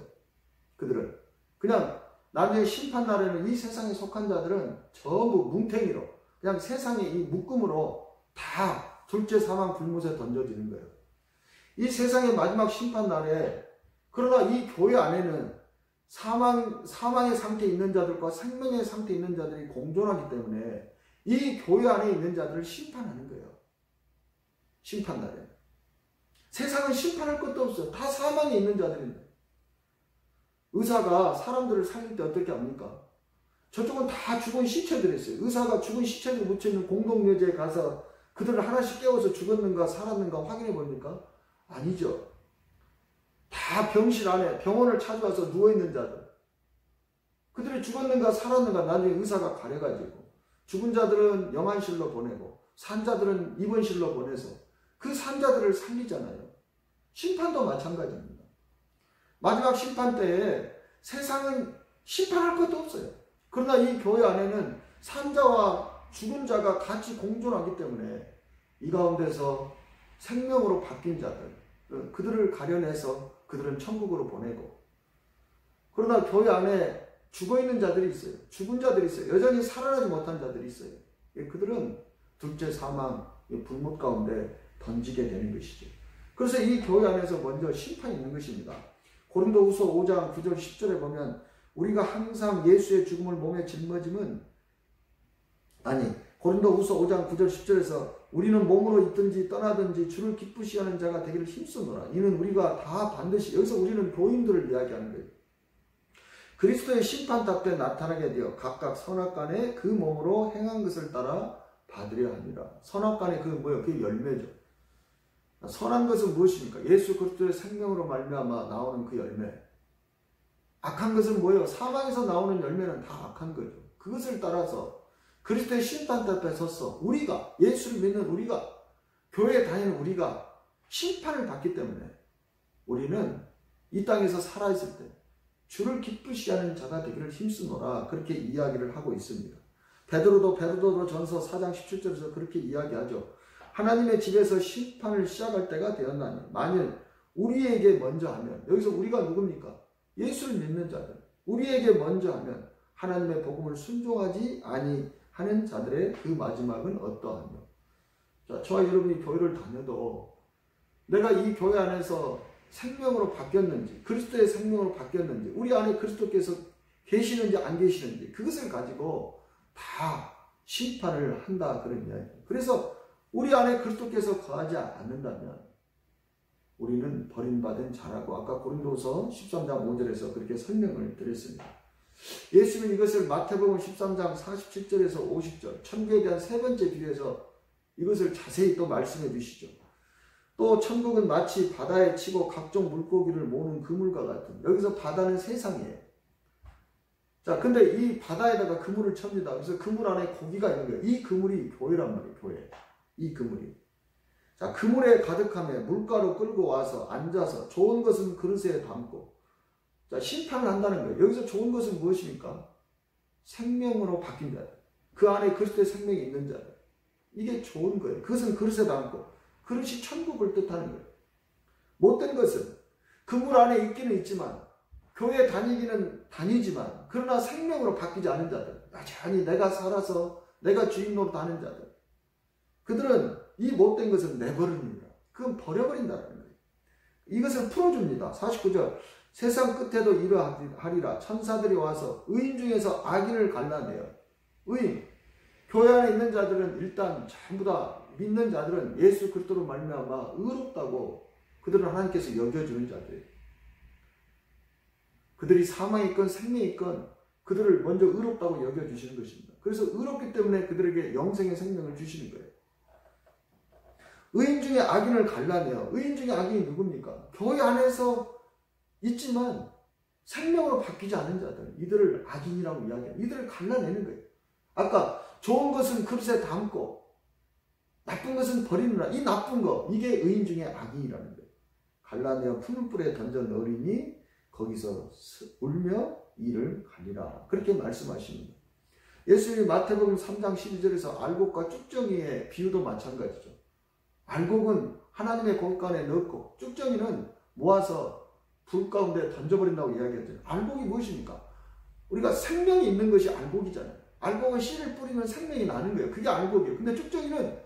Speaker 1: 그들은 그냥 나중에 심판 날에는 이 세상에 속한 자들은 전부 뭉탱이로 그냥 세상의 이 묶음으로 다 둘째 사망 불못에 던져지는 거예요. 이 세상의 마지막 심판 날에 그러나 이 교회 안에는 사망의 상태에 있는 자들과 생명의 상태에 있는 자들이 공존하기 때문에 이 교회 안에 있는 자들을 심판하는 거예요. 심판 날에. 세상은 심판할 것도 없어요. 다 사망에 있는 자들인데. 의사가 사람들을 살릴 때 어떻게 합니까? 저쪽은 다 죽은 시체들이 있어요. 의사가 죽은 시체들 묻혀있는 공동묘지에 가서 그들을 하나씩 깨워서 죽었는가 살았는가 확인해 봅니까? 아니죠. 다 병실 안에 병원을 찾아와서 누워있는 자들. 그들이 죽었는가 살았는가 나중에 의사가 가려가지고 죽은 자들은 영안실로 보내고 산 자들은 입원실로 보내서 그 산 자들을 살리잖아요. 심판도 마찬가지입니다. 마지막 심판 때에 세상은 심판할 것도 없어요. 그러나 이 교회 안에는 산자와 죽은 자가 같이 공존하기 때문에 이 가운데서 생명으로 바뀐 자들, 그들을 가려내서 그들은 천국으로 보내고, 그러나 교회 안에 죽어있는 자들이 있어요. 죽은 자들이 있어요. 여전히 살아나지 못한 자들이 있어요. 그들은 둘째 사망, 불못 가운데 던지게 되는 것이죠. 그래서 이 교회 안에서 먼저 심판이 있는 것입니다. 고린도후서 5장 9절 10절에 보면 우리가 항상 예수의 죽음을 몸에 짊어짐은 고린도후서 5장 9절 10절에서 우리는 몸으로 있든지 떠나든지 주를 기쁘시 하는 자가 되기를 힘쓰노라. 이는 우리가 다 반드시, 여기서 우리는 교인들을 이야기하는 거예요. 그리스도의 심판답 때 나타나게 되어 각각 선악간에 그 몸으로 행한 것을 따라 받으려 합니다. 선악간에 그 뭐예요? 그게 열매죠. 선한 것은 무엇입니까? 예수 그리스도의 생명으로 말미암아 나오는 그 열매. 악한 것은 뭐예요? 사망에서 나오는 열매는 다 악한 거죠. 그것을 따라서 그리스도의 심판 앞에 서서 우리가, 예수를 믿는 우리가, 교회에 다니는 우리가 심판을 받기 때문에 우리는 이 땅에서 살아있을 때 주를 기쁘시 하는 자가 되기를 힘쓰노라, 그렇게 이야기를 하고 있습니다. 베드로도 전서 4장 17절에서 그렇게 이야기하죠. 하나님의 집에서 심판을 시작할 때가 되었나니 만일 우리에게 먼저 하면, 여기서 우리가 누굽니까? 예수를 믿는 자들. 우리에게 먼저 하면 하나님의 복음을 순종하지 아니하는 자들의 그 마지막은 어떠하며. 자, 저와 여러분이 교회를 다녀도 내가 이 교회 안에서 생명으로 바뀌었는지, 그리스도의 생명으로 바뀌었는지, 우리 안에 그리스도께서 계시는지 안 계시는지, 그것을 가지고 다 심판을 한다, 그런 이야기예요. 그래서 우리 안에 그리스도께서 거하지 않는다면 우리는 버림받은 자라고 아까 고린도서 13장 5절에서 그렇게 설명을 드렸습니다. 예수님은 이것을 마태복음 13장 47절에서 50절, 천국에 대한 세 번째 비유에서 이것을 자세히 또 말씀해 주시죠. 또 천국은 마치 바다에 치고 각종 물고기를 모으는 그물과 같은, 여기서 바다는 세상이에요. 자, 근데 이 바다에다가 그물을 칩니다. 그래서 그물 안에 고기가 있는 거예요. 이 그물이 교회란 말이에요. 교회. 이 그물이. 자, 그물에 가득하며 물가로 끌고 와서 앉아서 좋은 것은 그릇에 담고, 자, 심판을 한다는 거예요. 여기서 좋은 것은 무엇입니까? 생명으로 바뀐 자들. 그 안에 그리스도의 생명이 있는 자들. 이게 좋은 거예요. 그것은 그릇에 담고, 그릇이 천국을 뜻하는 거예요. 못된 것은 그물 안에 있기는 있지만, 교회 다니기는 다니지만, 그러나 생명으로 바뀌지 않은 자들. 여전히 내가 살아서 내가 주인 노릇 하는 자들. 그들은 이 못된 것을 내버립니다. 그건 버려버린다는 거예요. 이것을 풀어줍니다. 49절. 세상 끝에도 이러하리라. 천사들이 와서 의인 중에서 악인을 갈라내요. 의인. 교회 안에 있는 자들은 일단 전부 다 믿는 자들은 예수 그리스도로 말미암아 의롭다고 그들은 하나님께서 여겨주는 자들이에요. 그들이 사망에 있건 생명에 있건 그들을 먼저 의롭다고 여겨주시는 것입니다. 그래서 의롭기 때문에 그들에게 영생의 생명을 주시는 거예요. 의인 중에 악인을 갈라내요. 의인 중에 악인이 누굽니까? 교회 안에서 있지만 생명으로 바뀌지 않은 자들, 이들을 악인이라고 이야기해요. 이들을 갈라내는 거예요. 아까 좋은 것은 그릇에 담고 나쁜 것은 버리느라, 이 나쁜 거, 이게 의인 중에 악인이라는 거예요. 갈라내어 푸른 뿔에 던져 넣으리니 거기서 울며 이를 가리라. 그렇게 말씀하십니다. 예수님이 마태복음 3장 12절에서 알곡과 쭉정이의 비유도 마찬가지죠. 알곡은 하나님의 곳간에 넣고 쭉정이는 모아서 불 가운데 던져버린다고 이야기했잖아요. 알곡이 무엇입니까? 우리가 생명이 있는 것이 알곡이잖아요. 알곡은 씨를 뿌리면 생명이 나는 거예요. 그게 알곡이에요. 근데 쭉정이는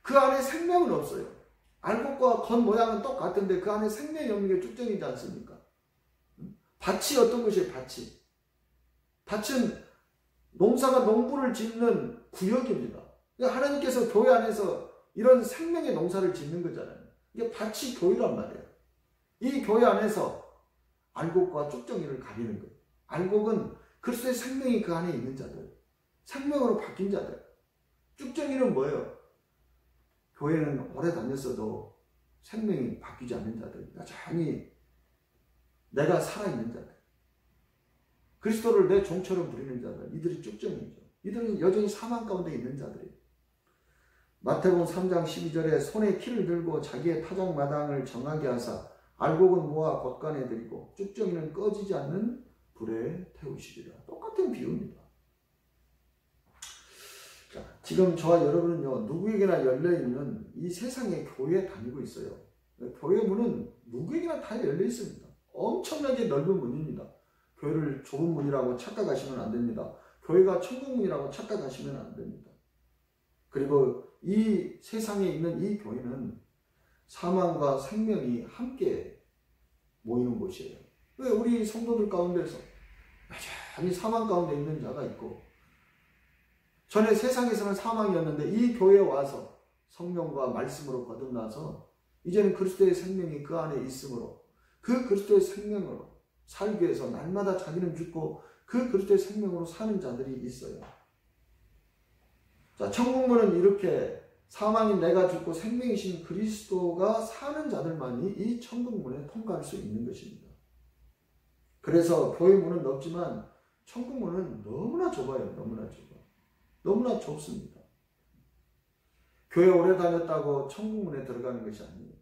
Speaker 1: 그 안에 생명은 없어요. 알곡과 겉모양은 똑같은데 그 안에 생명이 없는 게 쭉정이지 않습니까? 밭이 어떤 것이에요? 밭은 농사가 농부를 짓는 구역입니다. 하나님께서 교회 안에서 이런 생명의 농사를 짓는 거잖아요. 이게 밭이 교회란 말이에요. 이 교회 안에서 알곡과 쭉정이를 가리는 거예요. 알곡은 그리스도의 생명이 그 안에 있는 자들, 생명으로 바뀐 자들. 쭉정이는 뭐예요? 교회는 오래 다녔어도 생명이 바뀌지 않는 자들, 여전히 내가 살아있는 자들, 그리스도를 내 종처럼 부리는 자들, 이들이 쭉정이죠. 이들은 여전히 사망 가운데 있는 자들이에요. 마태복음 3장 12절에 손에 키를 들고 자기의 타작마당을 정하게 하사 알곡은 모아 곳간에 들이고 쭉정이는 꺼지지 않는 불에 태우시리라. 똑같은 비유입니다. 자, 지금 저와 여러분은요, 누구에게나 열려있는 이 세상에 교회에 다니고 있어요. 교회 문은 누구에게나 다 열려 있습니다. 엄청나게 넓은 문입니다. 교회를 좁은 문이라고 착각하시면 안 됩니다. 교회가 천국문이라고 착각하시면 안 됩니다. 그리고 이 세상에 있는 이 교회는 사망과 생명이 함께 모이는 곳이에요. 왜? 우리 성도들 가운데서 여전히 사망 가운데 있는 자가 있고, 전에 세상에서는 사망이었는데 이 교회에 와서 성령과 말씀으로 거듭나서 이제는 그리스도의 생명이 그 안에 있으므로 그 그리스도의 생명으로 살기 위해서 날마다 자기는 죽고 그 그리스도의 생명으로 사는 자들이 있어요. 자, 천국문은 이렇게 사망인 내가 죽고 생명이신 그리스도가 사는 자들만이 이 천국문에 통과할 수 있는 것입니다. 그래서 교회 문은 넓지만 천국문은 너무나 좁아요. 너무나 좁습니다. 교회 오래 다녔다고 천국문에 들어가는 것이 아니에요.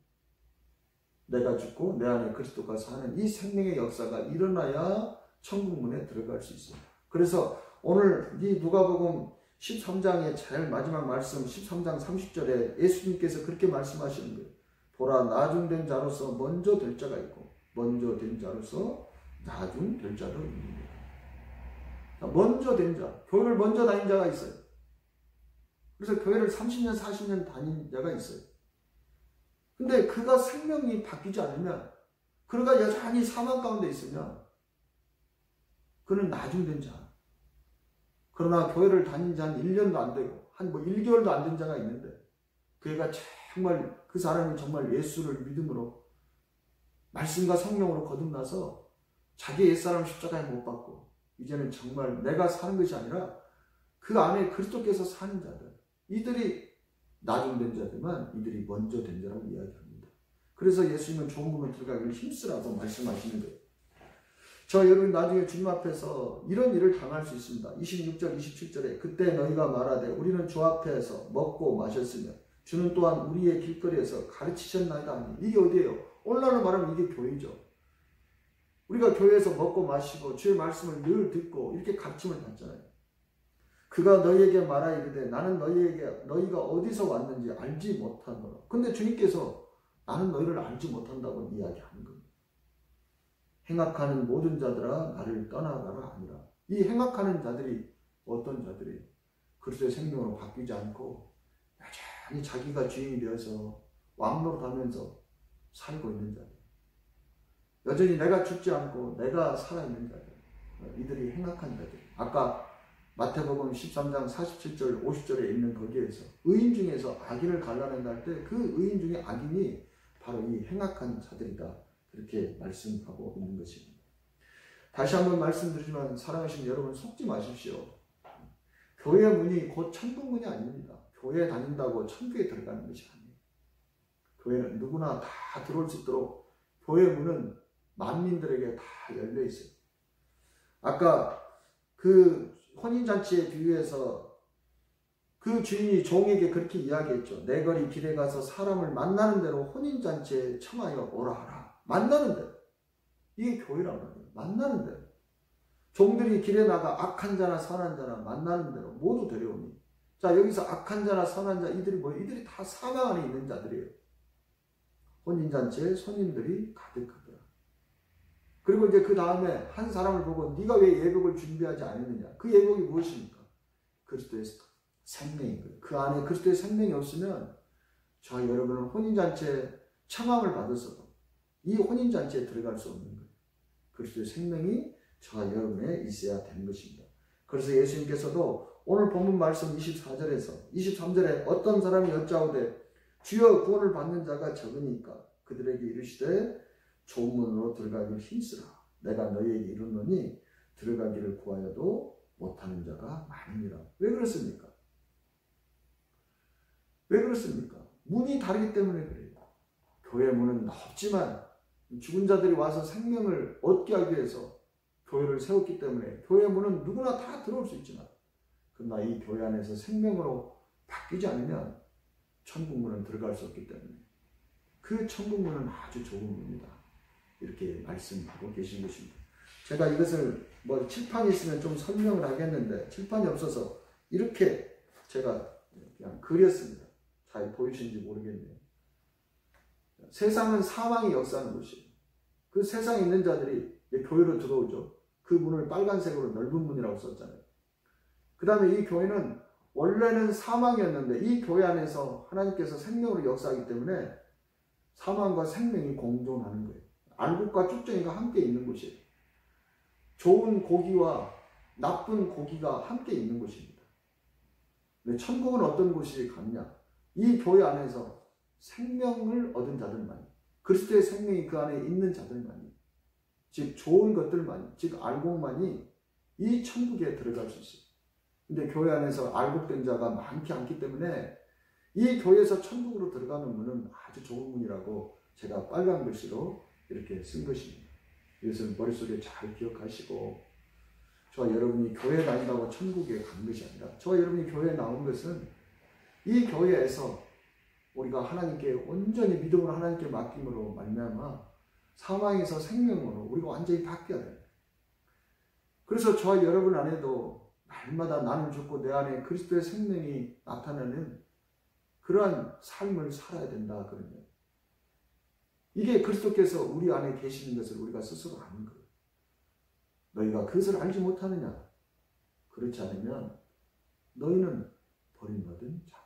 Speaker 1: 내가 죽고 내 안에 그리스도가 사는 이 생명의 역사가 일어나야 천국문에 들어갈 수 있어요. 그래서 오늘 이 누가복음 13장의 제일 마지막 말씀 13장 30절에 예수님께서 그렇게 말씀하시는 거예요. 보라, 나중된 자로서 먼저 될 자가 있고 먼저 된 자로서 나중될 자도 있습니다. 먼저 된 자, 교회를 먼저 다닌 자가 있어요. 그래서 교회를 30년, 40년 다닌 자가 있어요. 근데 그가 생명이 바뀌지 않으면, 그가 여전히 사망 가운데 있으면 그는 나중된 자. 그러나 교회를 다닌 자 한 1년도 안 되고 한 1개월도 안 된 자가 있는데, 그가 정말 그 사람이 정말 예수를 믿음으로 말씀과 성령으로 거듭나서 자기 옛사람 십자가에 못 박고 이제는 정말 내가 사는 것이 아니라 그 안에 그리스도께서 사는 자들, 이들이 나중된 자들만 이들이 먼저 된 자라고 이야기합니다. 그래서 예수님은 좋은 부분 들어가기를 힘쓰라고 말씀하시는 거예요. 저 여러분 나중에 주님 앞에서 이런 일을 당할 수 있습니다. 26절 27절에 그때 너희가 말하되 우리는 주 앞에서 먹고 마셨으며 주는 또한 우리의 길거리에서 가르치셨나이다. 이게 어디예요? 오늘날로 말하면 이게 교회죠. 우리가 교회에서 먹고 마시고 주의 말씀을 늘 듣고 이렇게 가르침을 받잖아요. 그가 너희에게 말하 이르되 나는 너희가 어디서 왔는지 알지 못하노라. 근데 주님께서 나는 너희를 알지 못한다고 이야기하는 겁니다. 행악하는 모든 자들아 나를 떠나가라 아니라. 이 행악하는 자들이 어떤 자들이 그리스도의 생명으로 바뀌지 않고 여전히 자기가 주인이 되어서 왕노릇하면서 살고 있는 자들, 여전히 내가 죽지 않고 내가 살아있는 자들, 이들이 행악한 자들. 아까 마태복음 13장 47절 50절에 있는 거기에서 의인 중에서 악인을 갈라낸다 할 때 그 의인 중에 악인이 바로 이 행악한 자들이다, 그렇게 말씀하고 있는 것입니다. 다시 한번 말씀드리지만 사랑하시는 여러분 속지 마십시오. 교회 문이 곧 천국 문이 아닙니다. 교회 다닌다고 천국에 들어가는 것이 아니에요. 교회는 누구나 다 들어올 수 있도록 교회 문은 만민들에게 다 열려 있어요. 아까 그 혼인잔치에 비유해서 그 주인이 종에게 그렇게 이야기했죠. 내 거리 길에 가서 사람을 만나는 대로 혼인잔치에 청하여 오라 하라. 만나는 대로. 이게 교회란 말이에요. 만나는 대로. 종들이 길에 나가 악한 자나 선한 자나 만나는 대로 모두 데려오니. 자, 여기서 악한 자나 선한 자 이들이 뭐예요? 이들이 다 사망 안에 있는 자들이에요. 혼인잔치에 손님들이 가득하더라. 그리고 이제 그 다음에 한 사람을 보고 네가 왜 예복을 준비하지 않았느냐. 그 예복이 무엇입니까? 그리스도의 생명인 거예요. 그 안에 그리스도의 생명이 없으면 저 여러분은 혼인잔치에 청함을 받았어도 이 혼인잔치에 들어갈 수 없는 거예요. 그리스도의 생명이 저와 여러분에 있어야 되는 것입니다. 그래서 예수님께서도 오늘 본문 말씀 23절에 어떤 사람이 여짜오되 주여 구원을 받는 자가 적으니까 그들에게 이르시되 좁은 문으로 들어가기를 힘쓰라. 내가 너희에게 이르노니 들어가기를 구하여도 못하는 자가 많으니라. 왜 그렇습니까? 왜 그렇습니까? 문이 다르기 때문에 그래요. 교회 문은 넓지만 죽은 자들이 와서 생명을 얻게 하기 위해서 교회를 세웠기 때문에 교회 문은 누구나 다 들어올 수 있지만 그러나 이 교회 안에서 생명으로 바뀌지 않으면 천국 문은 들어갈 수 없기 때문에 그 천국 문은 아주 좁은 문입니다. 이렇게 말씀하고 계신 것입니다. 제가 이것을 뭐 칠판이 있으면 좀 설명을 하겠는데 칠판이 없어서 이렇게 제가 그냥 그렸습니다. 잘 보이시는지 모르겠네요. 세상은 사망의 역사하는 곳이에요. 그 세상에 있는 자들이 교회로 들어오죠. 그 문을 빨간색으로 넓은 문이라고 썼잖아요. 그 다음에 이 교회는 원래는 사망이었는데 이 교회 안에서 하나님께서 생명으로 역사하기 때문에 사망과 생명이 공존하는 거예요. 알곡과 쭉정이가 함께 있는 곳이에요. 좋은 고기와 나쁜 고기가 함께 있는 곳입니다. 근데 천국은 어떤 곳이 같냐? 이 교회 안에서 생명을 얻은 자들만이, 그리스도의 생명이 그 안에 있는 자들만이, 즉 좋은 것들만이, 즉 알곡만이 이 천국에 들어갈 수 있어요. 근데 교회 안에서 알곡된 자가 많지 않기 때문에 이 교회에서 천국으로 들어가는 문은 아주 좋은 문이라고 제가 빨간 글씨로 이렇게 쓴 것입니다. 이것을 머릿속에 잘 기억하시고, 저와 여러분이 교회 다닌다고 천국에 간 것이 아니라 저와 여러분이 교회에 나온 것은 이 교회에서 우리가 하나님께 온전히 믿음으로 하나님께 맡김으로 말미암아 사망에서 생명으로 우리가 완전히 바뀌어야 돼요. 그래서 저와 여러분 안에도 날마다 나는 죽고 내 안에 그리스도의 생명이 나타나는 그러한 삶을 살아야 된다 그러면 이게 그리스도께서 우리 안에 계시는 것을 우리가 스스로 아는 거예요. 너희가 그것을 알지 못하느냐? 그렇지 않으면 너희는 버림받은 자다.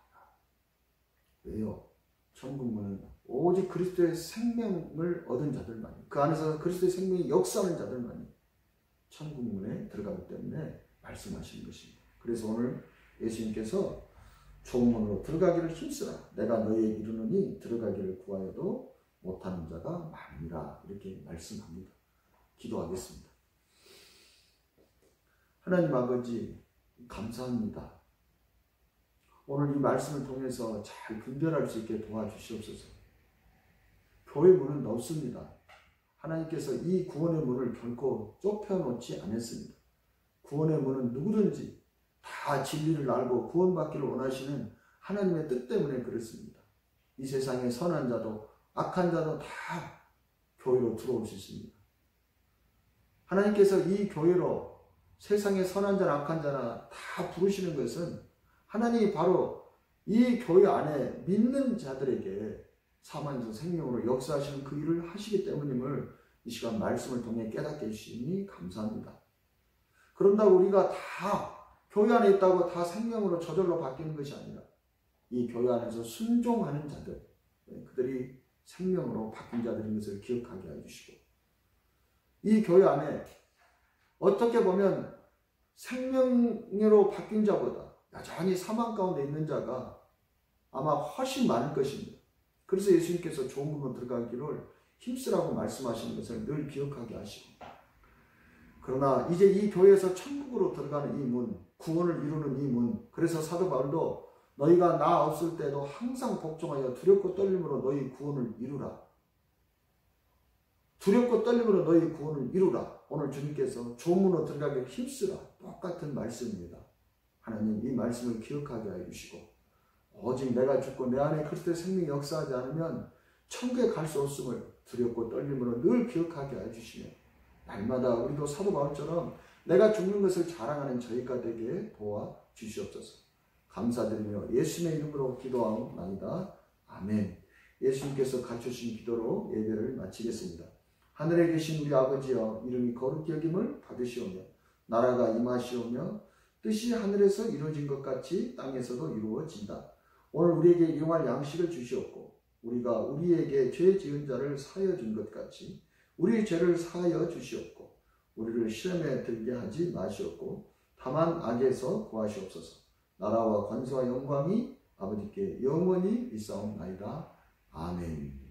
Speaker 1: 왜요? 천국문은 오직 그리스도의 생명을 얻은 자들만이, 그 안에서 그리스도의 생명이 역사하는 자들만이 천국문에 들어가기 때문에 말씀하시는 것입니다. 그래서 오늘 예수님께서 좁은 문으로 들어가기를 힘쓰라. 내가 너희에게 이르노니 들어가기를 구하여도 못하는 자가 많으니라. 이렇게 말씀합니다. 기도하겠습니다. 하나님 아버지 감사합니다. 오늘 이 말씀을 통해서 잘 분별할 수 있게 도와주시옵소서. 교회 문은 넓습니다. 하나님께서 이 구원의 문을 결코 좁혀놓지 않았습니다. 구원의 문은 누구든지 다 진리를 알고 구원받기를 원하시는 하나님의 뜻 때문에 그렇습니다. 이 세상에 선한 자도 악한 자도 다 교회로 들어올 수 있습니다. 하나님께서 이 교회로 세상에 선한 자나 악한 자나 다 부르시는 것은 하나님이 바로 이 교회 안에 믿는 자들에게 사망에서 생명으로 역사하시는 그 일을 하시기 때문임을 이 시간 말씀을 통해 깨닫게 해주시니 감사합니다. 그런다고 우리가 다 교회 안에 있다고 다 생명으로 저절로 바뀌는 것이 아니라 이 교회 안에서 순종하는 자들, 그들이 생명으로 바뀐 자들인 것을 기억하게 해주시고, 이 교회 안에 어떻게 보면 생명으로 바뀐 자보다 여전히 사망 가운데 있는 자가 아마 훨씬 많을 것입니다. 그래서 예수님께서 좋은 문으로 들어가기를 힘쓰라고 말씀하시는 것을 늘 기억하게 하시고, 그러나 이제 이 교회에서 천국으로 들어가는 이 문, 구원을 이루는 이 문, 그래서 사도 바울도 너희가 나 없을 때도 항상 복종하여 두렵고 떨림으로 너희 구원을 이루라. 두렵고 떨림으로 너희 구원을 이루라. 오늘 주님께서 조문으로 들어가게 힘쓰라. 똑같은 말씀입니다. 하나님 이 말씀을 기억하게 해주시고 오직 내가 죽고 내 안에 그리스도의 생명이 역사하지 않으면 천국에 갈 수 없음을 두렵고 떨림으로 늘 기억하게 해주시며 날마다 우리도 사도 바울처럼 내가 죽는 것을 자랑하는 저희가 되게 도와 주시옵소서. 감사드리며 예수님의 이름으로 기도하옵나이다. 아멘. 예수님께서 갖추신 기도로 예배를 마치겠습니다. 하늘에 계신 우리 아버지여 이름이 거룩히 여김을 받으시오며 나라가 임하시오며 뜻이 하늘에서 이루어진 것 같이 땅에서도 이루어진다. 오늘 우리에게 일용할 양식을 주시옵고 우리가 우리에게 죄 지은 자를 사하여 준 것 같이 우리의 죄를 사하여 주시옵고 우리를 시험에 들게 하지 마시옵고 다만 악에서 구하시옵소서. 나라와 권세와 영광이 아버지께 영원히 있사옵나이다. 아멘.